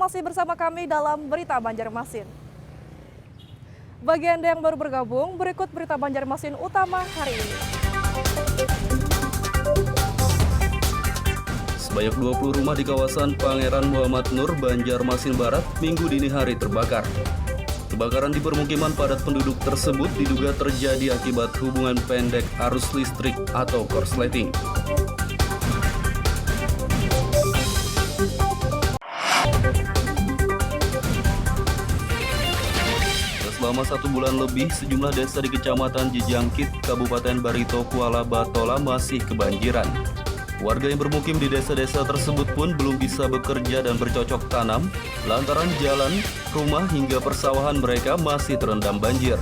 masih bersama kami dalam Berita Banjarmasin. Bagi Anda yang baru bergabung, berikut Berita Banjarmasin utama hari ini. Sebanyak 20 rumah di kawasan Pangeran Muhammad Nur, Banjarmasin Barat, Minggu dini hari terbakar. Kebakaran di permukiman padat penduduk tersebut diduga terjadi akibat hubungan pendek arus listrik atau korsleting. Selama 1 bulan lebih, sejumlah desa di Kecamatan Jejangkit, Kabupaten Barito, Kuala Batola masih kebanjiran. Warga yang bermukim di desa-desa tersebut pun belum bisa bekerja dan bercocok tanam, lantaran jalan, rumah hingga persawahan mereka masih terendam banjir.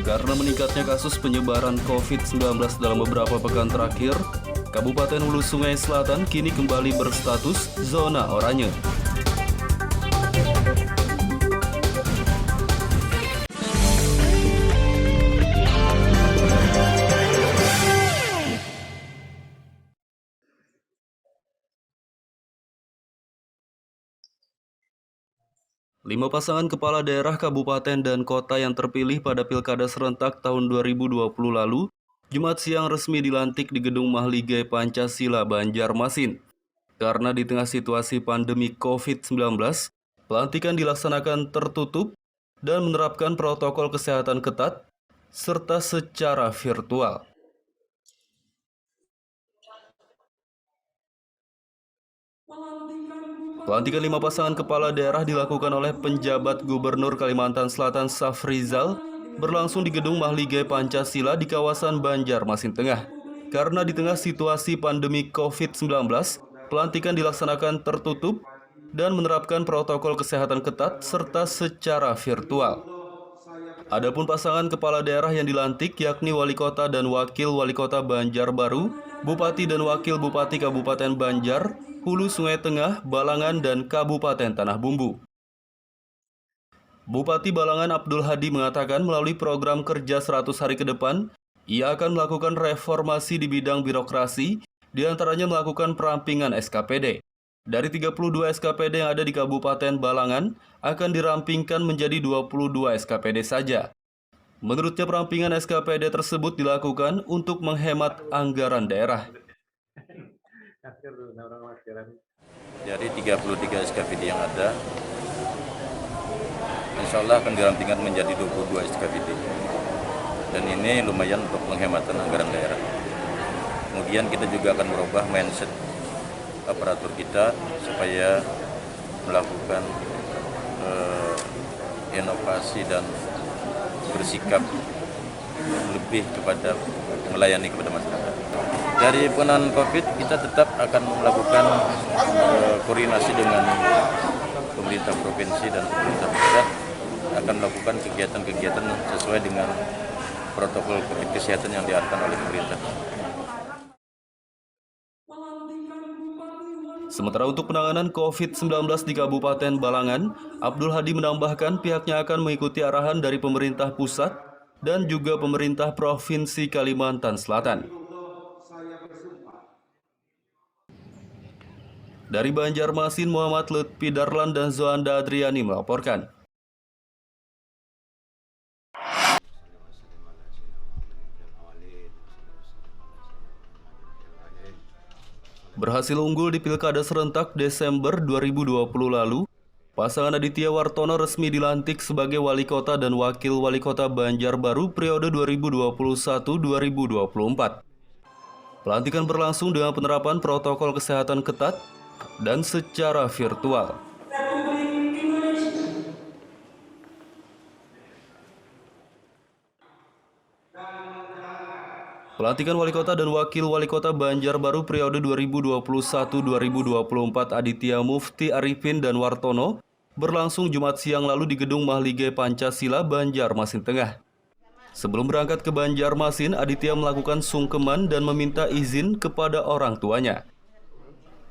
Karena meningkatnya kasus penyebaran COVID-19 dalam beberapa pekan terakhir, Kabupaten Hulu Sungai Selatan kini kembali berstatus zona oranye. Lima pasangan kepala daerah kabupaten dan kota yang terpilih pada Pilkada serentak tahun 2020 lalu, Jumat siang resmi dilantik di Gedung Mahligai Pancasila, Banjarmasin. Karena di tengah situasi pandemi COVID-19, pelantikan dilaksanakan tertutup dan menerapkan protokol kesehatan ketat, serta secara virtual. Pelantikan 5 pasangan kepala daerah dilakukan oleh penjabat Gubernur Kalimantan Selatan Safrizal berlangsung di Gedung Mahligai Pancasila di kawasan Banjarmasin Tengah. Karena di tengah situasi pandemi COVID-19, pelantikan dilaksanakan tertutup dan menerapkan protokol kesehatan ketat serta secara virtual. Adapun pasangan kepala daerah yang dilantik yakni Wali Kota dan Wakil Wali Kota Banjarbaru, Bupati dan Wakil Bupati Kabupaten Banjar, Hulu Sungai Tengah, Balangan, dan Kabupaten Tanah Bumbu. Bupati Balangan Abdul Hadi mengatakan melalui program kerja 100 hari ke depan, ia akan melakukan reformasi di bidang birokrasi, diantaranya melakukan perampingan SKPD. Dari 32 SKPD yang ada di Kabupaten Balangan, akan dirampingkan menjadi 22 SKPD saja. Menurutnya perampingan SKPD tersebut dilakukan untuk menghemat anggaran daerah. Dari 33 SKPD yang ada, insya Allah akan dirampingkan menjadi 22 SKPD. Dan ini lumayan untuk penghematan anggaran daerah. Kemudian kita juga akan merubah mindset aparatur kita supaya melakukan inovasi dan bersikap lebih kepada melayani kepada masyarakat. Dari penanganan COVID kita tetap akan melakukan koordinasi dengan pemerintah provinsi dan pemerintah pusat, akan melakukan kegiatan-kegiatan sesuai dengan protokol COVID kesehatan yang diarahkan oleh pemerintah. Sementara untuk penanganan COVID-19 di Kabupaten Balangan, Abdul Hadi menambahkan pihaknya akan mengikuti arahan dari pemerintah pusat dan juga pemerintah Provinsi Kalimantan Selatan. Dari Banjarmasin, Muhammad Lutfi Darlan dan Zoanda Adriani melaporkan. Berhasil unggul di Pilkada serentak Desember 2020 lalu, pasangan Aditya Wartono resmi dilantik sebagai Wali Kota dan Wakil Wali Kota Banjarbaru periode 2021-2024. Pelantikan berlangsung dengan penerapan protokol kesehatan ketat dan secara virtual. Pelantikan Wali Kota dan Wakil Wali Kota Banjarbaru periode 2021-2024 Aditya Mufti Arifin dan Wartono berlangsung Jumat siang lalu di Gedung Mahligai Pancasila, Banjarmasin Tengah. Sebelum berangkat ke Banjarmasin, Aditya melakukan sungkeman dan meminta izin kepada orang tuanya.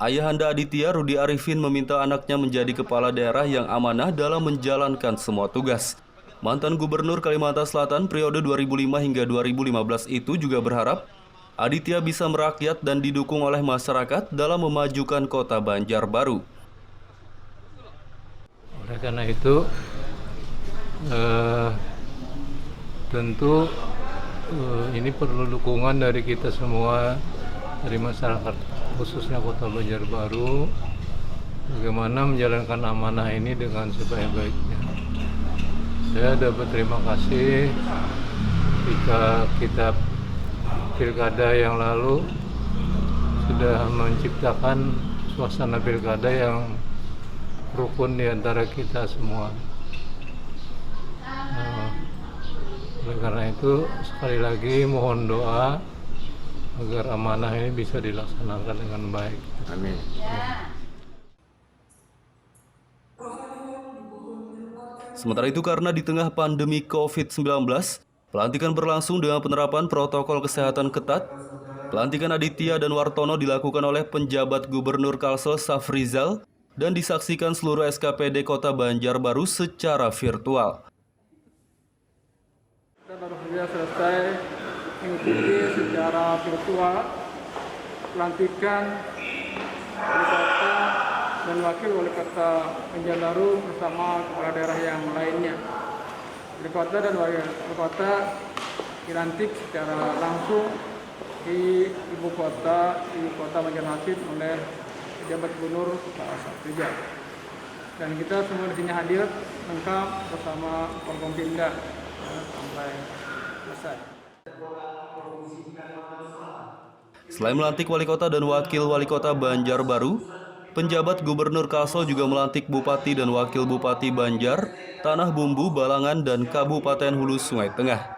Ayahanda Aditya, Rudi Arifin, meminta anaknya menjadi kepala daerah yang amanah dalam menjalankan semua tugas. Mantan Gubernur Kalimantan Selatan periode 2005 hingga 2015 itu juga berharap Aditya bisa merakyat dan didukung oleh masyarakat dalam memajukan kota Banjarbaru. Oleh karena itu, tentu ini perlu dukungan dari kita semua, dari masyarakat khususnya kota Banjarbaru, bagaimana menjalankan amanah ini dengan sebaik-baiknya. Saya dapat terima kasih ketika kita pilkada yang lalu sudah menciptakan suasana pilkada yang rukun di antara kita semua. Oleh karena itu, sekali lagi mohon doa agar amanah ini bisa dilaksanakan dengan baik. Amin. Sementara itu karena di tengah pandemi COVID-19, pelantikan berlangsung dengan penerapan protokol kesehatan ketat. Pelantikan Aditya dan Wartono dilakukan oleh penjabat Gubernur Kalsel Safrizal dan disaksikan seluruh SKPD Kota Banjarbaru secara virtual. Kita baru saja selesai mengikuti secara virtual pelantikan wali kota dan wakil wali kota Banjarbaru bersama kepala daerah yang lainnya. Wali kota dan wakil wali kota dilantik secara langsung di ibu kota Banjarmasin oleh pejabat gubernur Pak Safrizal. Dan kita semua di sini hadir lengkap bersama Forkompimda sampai selesai. Selain melantik wali kota dan wakil wali kota Banjarbaru, penjabat Gubernur Kalsel juga melantik Bupati dan Wakil Bupati Banjar, Tanah Bumbu, Balangan, dan Kabupaten Hulu Sungai Tengah.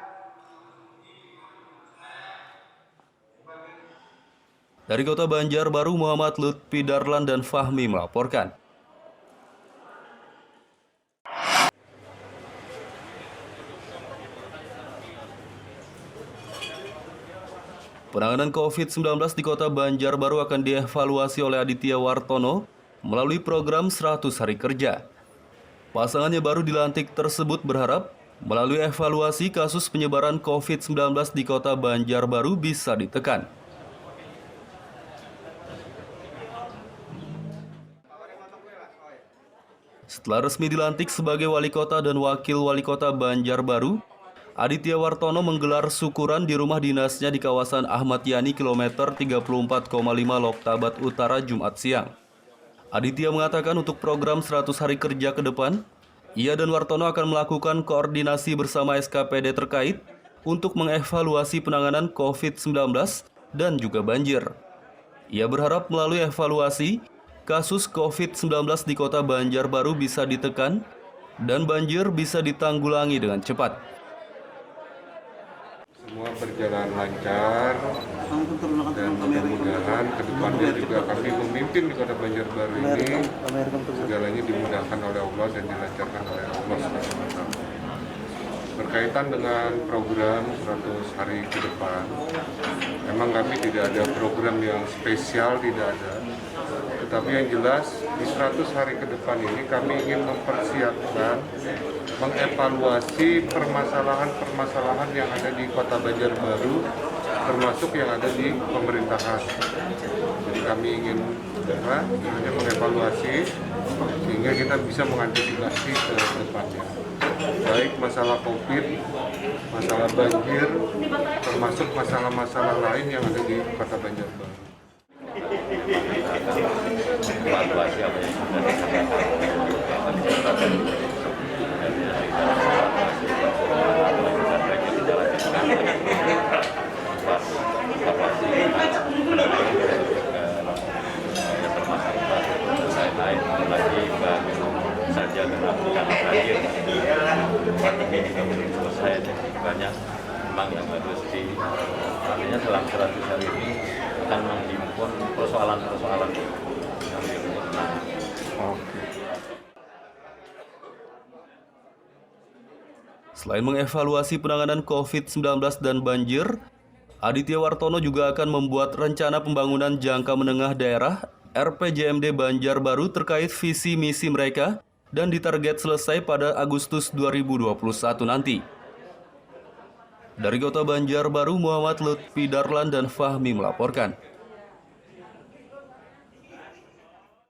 Dari Kota Banjarbaru, Muhammad Lutfi Darlan dan Fahmi melaporkan. Penanganan COVID-19 di Kota Banjarbaru akan dievaluasi oleh Aditya Wartono melalui program 100 hari kerja. Pasangannya baru dilantik tersebut berharap melalui evaluasi kasus penyebaran COVID-19 di Kota Banjarbaru bisa ditekan. Setelah resmi dilantik sebagai wali kota dan wakil wali kota Banjarbaru, Aditya Wartono menggelar syukuran di rumah dinasnya di kawasan Ahmad Yani kilometer 34,5 Loktabat Utara Jumat siang. Aditya mengatakan untuk program 100 hari kerja ke depan, ia dan Wartono akan melakukan koordinasi bersama SKPD terkait untuk mengevaluasi penanganan COVID-19 dan juga banjir. Ia berharap melalui evaluasi, kasus COVID-19 di Kota Banjarbaru bisa ditekan dan banjir bisa ditanggulangi dengan cepat. Semua berjalan lancar dan mudah-mudahan ke depannya juga kami memimpin di Kota Banjarbaru ini segalanya dimudahkan oleh Allah dan dilancarkan oleh Allah SWT. Berkaitan dengan program 100 hari ke depan, memang kami tidak ada program yang spesial, tidak ada. Tetapi yang jelas di 100 hari ke depan ini kami ingin mempersiapkan, mengevaluasi permasalahan-permasalahan yang ada di Kota Banjarbaru, termasuk yang ada di pemerintahan. Jadi kami ingin mengevaluasi sehingga kita bisa mengantisipasi ke depannya. Baik masalah COVID, masalah banjir, termasuk masalah-masalah lain yang ada di Kota Banjarbaru. Evaluasi apa yang sudah dilakukan saja melakukan banjir pandemi juga belum selesai dan banyak memang yang harus artinya dalam 100 hari ini akan menghimpun persoalan-persoalan yang dihimpun. Selain mengevaluasi penanganan COVID-19 dan banjir, Aditya Wartono juga akan membuat rencana pembangunan jangka menengah daerah RPJMD Banjarbaru terkait visi misi mereka dan ditarget selesai pada Agustus 2021 nanti. Dari Kota Banjarbaru, Muhammad Lutfi Darlan dan Fahmi melaporkan.